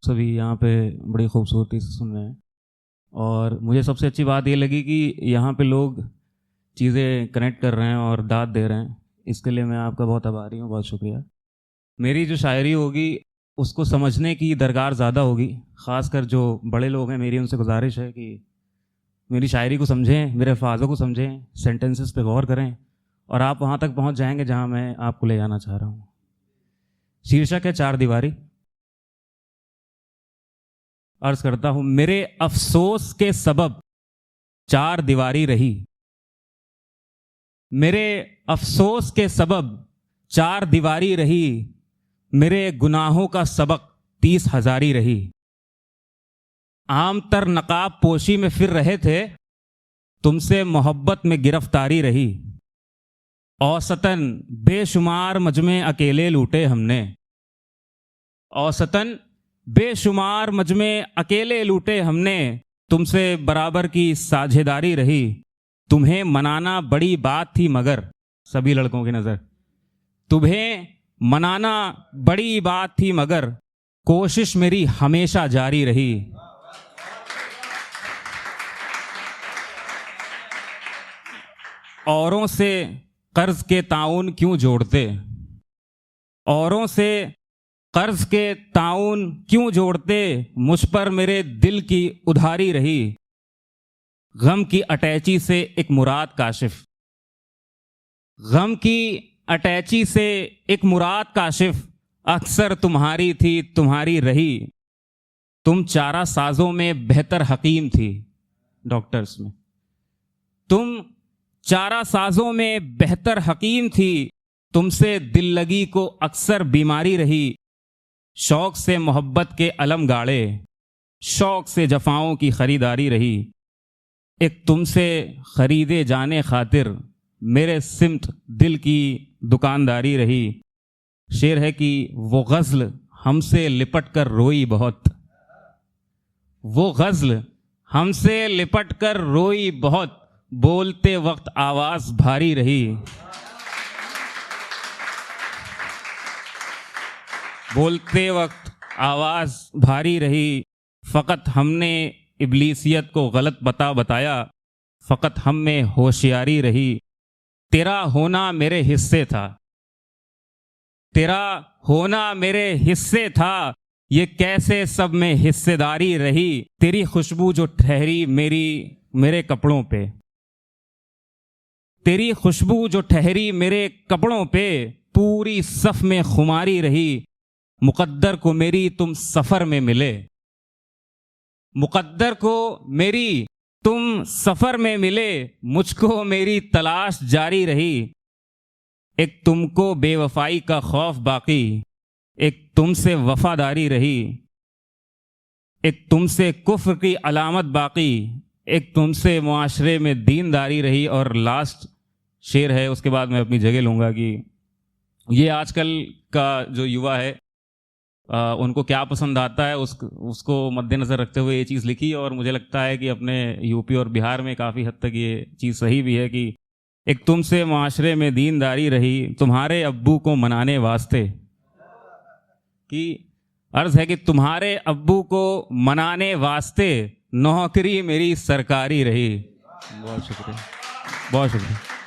सभी यहाँ पे बड़ी खूबसूरती से सुन रहे हैं। और मुझे सबसे अच्छी बात ये लगी कि यहाँ पे लोग चीज़ें कनेक्ट कर रहे हैं और दाद दे रहे हैं। इसके लिए मैं आपका बहुत आभारी हूँ, बहुत शुक्रिया। मेरी जो शायरी होगी उसको समझने की दरकार ज़्यादा होगी, ख़ासकर जो बड़े लोग हैं। मेरी उनसे गुजारिश है कि मेरी शायरी को समझें, मेरे अल्फाज़ों को समझें, सेंटेंसेस पे गौर करें और आप वहाँ तक पहुँच जाएंगे जहाँ मैं आपको ले जाना चाह रहा हूँ। शीर्षक है चार दीवारी। अर्ज करता हूँ, मेरे अफसोस के सबब चार दीवारी रही। मेरे अफसोस के सबब चार दीवारी रही। मेरे गुनाहों का सबक 30,000 रही। आम तर नकाब पोशी में फिर रहे थे, तुमसे मोहब्बत में गिरफ्तारी रही। औसतन बेशुमार मजमे अकेले लूटे हमने। औसतन बेशुमार मजमे अकेले लूटे हमने। तुमसे बराबर की साझेदारी रही। तुम्हें मनाना बड़ी बात थी मगर, सभी लड़कों की नजर, तुम्हें मनाना बड़ी बात थी मगर कोशिश मेरी हमेशा जारी रही। औरों से कर्ज के ताउन क्यों जोड़ते, औरों से कर्ज के ताउन क्यों जोड़ते, मुझ पर मेरे दिल की उधारी रही। गम की अटैची से एक मुराद काशिफ, गम की अटैची से एक मुराद काशिफ, अक्सर तुम्हारी थी तुम्हारी रही। तुम चारा साजों में बेहतर हकीम थी, डॉक्टर्स में तुम चारा साजों में बेहतर हकीम थी। तुमसे दिल लगी को अक्सर बीमारी रही। शौक से मोहब्बत के अलम गाड़े, शौक से जफाओं की खरीदारी रही। एक तुमसे खरीदे जाने खातिर मेरे सिमत दिल की दुकानदारी रही। शेर है कि वो गज़ल हमसे लिपट कर रोई बहुत, वो गज़ल हमसे लिपट कर रोई बहुत, बोलते वक्त आवाज भारी रही। बोलते वक्त आवाज भारी रही। फ़कत हमने इब्लीसियत को गलत बताया, फ़कत हम में होशियारी रही। तेरा होना मेरे हिस्से था, तेरा होना मेरे हिस्से था, ये कैसे सब में हिस्सेदारी रही। तेरी खुशबू जो ठहरी मेरे कपड़ों पे, तेरी खुशबू जो ठहरी मेरे कपड़ों पे, पूरी सफ में खुमारी रही। मुकद्दर को मेरी तुम सफर में मिले, मुकद्दर को मेरी तुम सफर में मिले, मुझको मेरी तलाश जारी रही। एक तुमको बेवफाई का खौफ बाकी, एक तुमसे वफादारी रही। एक तुमसे कुफ्र की अलामत बाकी, एक तुमसे मुआशरे में दीनदारी रही। और लास्ट शेर है, उसके बाद मैं अपनी जगह लूँगा कि ये आजकल का जो युवा है उनको क्या पसंद आता है, उसको मद्देनज़र रखते हुए ये चीज़ लिखी। और मुझे लगता है कि अपने यूपी और बिहार में काफ़ी हद तक ये चीज़ सही भी है कि एक तुमसे मुआशरे में दीनदारी रही, तुम्हारे अब्बू को मनाने वास्ते, कि अर्ज़ है कि तुम्हारे अब्बू को मनाने वास्ते नौकरी मेरी सरकारी रही। बहुत शुक्रिया, बहुत शुक्रिया।